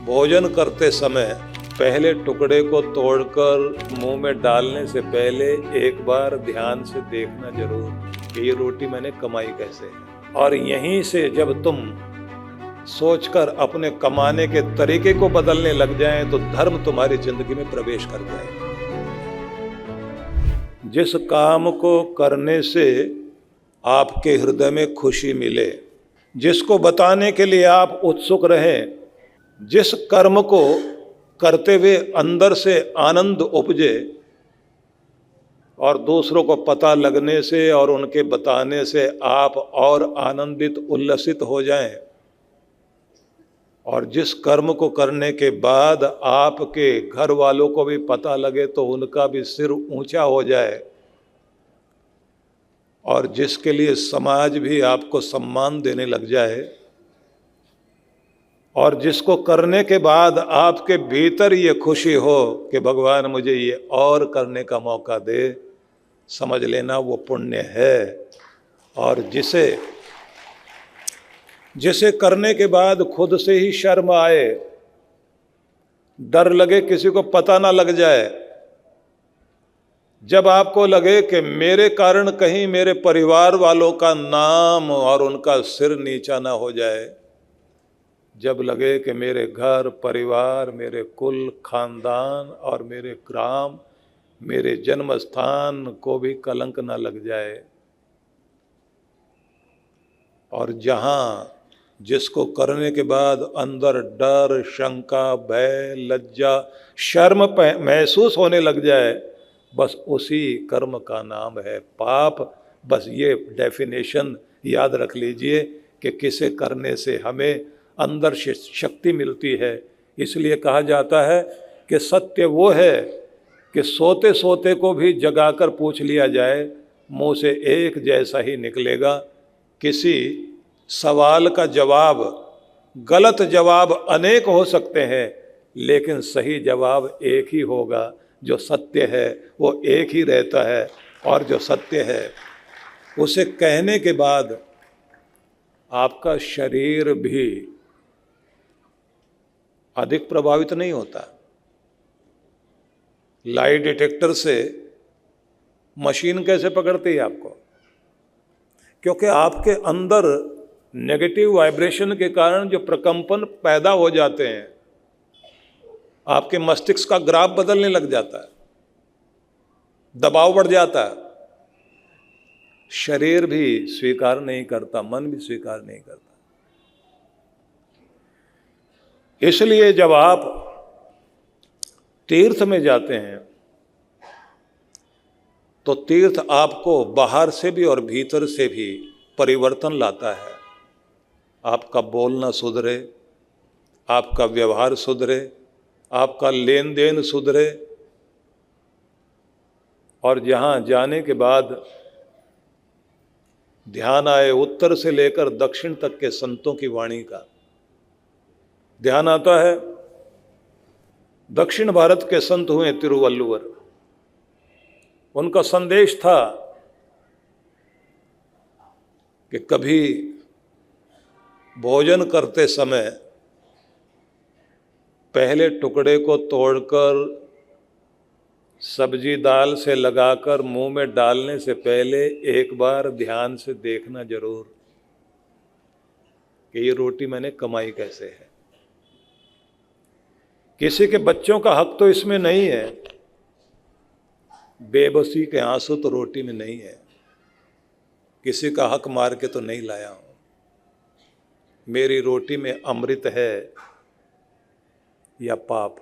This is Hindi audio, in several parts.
भोजन करते समय पहले टुकड़े को तोड़कर मुंह में डालने से पहले एक बार ध्यान से देखना जरूर कि ये रोटी मैंने कमाई कैसे है। और यहीं से जब तुम सोचकर अपने कमाने के तरीके को बदलने लग जाएं तो धर्म तुम्हारी जिंदगी में प्रवेश कर जाएगा। जिस काम को करने से आपके हृदय में खुशी मिले, जिसको बताने के लिए आप उत्सुक रहें, जिस कर्म को करते हुए अंदर से आनंद उपजे और दूसरों को पता लगने से और उनके बताने से आप और आनंदित उल्लसित हो जाएं, और जिस कर्म को करने के बाद आपके घर वालों को भी पता लगे तो उनका भी सिर ऊंचा हो जाए, और जिसके लिए समाज भी आपको सम्मान देने लग जाए, और जिसको करने के बाद आपके भीतर ये खुशी हो कि भगवान मुझे ये और करने का मौका दे, समझ लेना वो पुण्य है। और जिसे करने के बाद खुद से ही शर्म आए, डर लगे किसी को पता ना लग जाए, जब आपको लगे कि मेरे कारण कहीं मेरे परिवार वालों का नाम और उनका सिर नीचा ना हो जाए, जब लगे कि मेरे घर परिवार, मेरे कुल खानदान और मेरे ग्राम, मेरे जन्म स्थान को भी कलंक ना लग जाए, और जहाँ जिसको करने के बाद अंदर डर, शंका, भय, लज्जा, शर्म महसूस होने लग जाए, बस उसी कर्म का नाम है पाप। बस ये डेफिनेशन याद रख लीजिए कि किसे करने से हमें अंदर से शक्ति मिलती है। इसलिए कहा जाता है कि सत्य वो है कि सोते सोते को भी जगाकर पूछ लिया जाए, मुंह से एक जैसा ही निकलेगा। किसी सवाल का जवाब, गलत जवाब अनेक हो सकते हैं, लेकिन सही जवाब एक ही होगा। जो सत्य है वो एक ही रहता है, और जो सत्य है उसे कहने के बाद आपका शरीर भी अधिक प्रभावित नहीं होता। लाई डिटेक्टर से मशीन कैसे पकड़ती है आपको? क्योंकि आपके अंदर नेगेटिव वाइब्रेशन के कारण जो प्रकंपन पैदा हो जाते हैं, आपके मस्तिष्क का ग्राफ बदलने लग जाता है, दबाव बढ़ जाता है, शरीर भी स्वीकार नहीं करता, मन भी स्वीकार नहीं करता। इसलिए जब आप तीर्थ में जाते हैं तो तीर्थ आपको बाहर से भी और भीतर से भी परिवर्तन लाता है। आपका बोलना सुधरे, आपका व्यवहार सुधरे, आपका लेन देन सुधरे, और जहाँ जाने के बाद ध्यान आए उत्तर से लेकर दक्षिण तक के संतों की वाणी का ध्यान आता है। दक्षिण भारत के संत हुए तिरुवल्लुवर, उनका संदेश था कि कभी भोजन करते समय पहले टुकड़े को तोड़कर सब्जी दाल से लगाकर मुंह में डालने से पहले एक बार ध्यान से देखना जरूर कि ये रोटी मैंने कमाई कैसे है। किसी के बच्चों का हक तो इसमें नहीं है, बेबसी के आंसू तो रोटी में नहीं है, किसी का हक मार के तो नहीं लाया हूं। मेरी रोटी में अमृत है या पाप,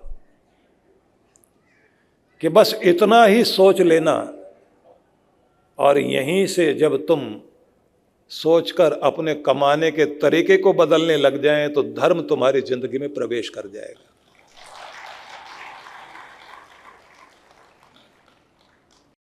कि बस इतना ही सोच लेना। और यहीं से जब तुम सोचकर अपने कमाने के तरीके को बदलने लग जाएं तो धर्म तुम्हारी जिंदगी में प्रवेश कर जाएगा।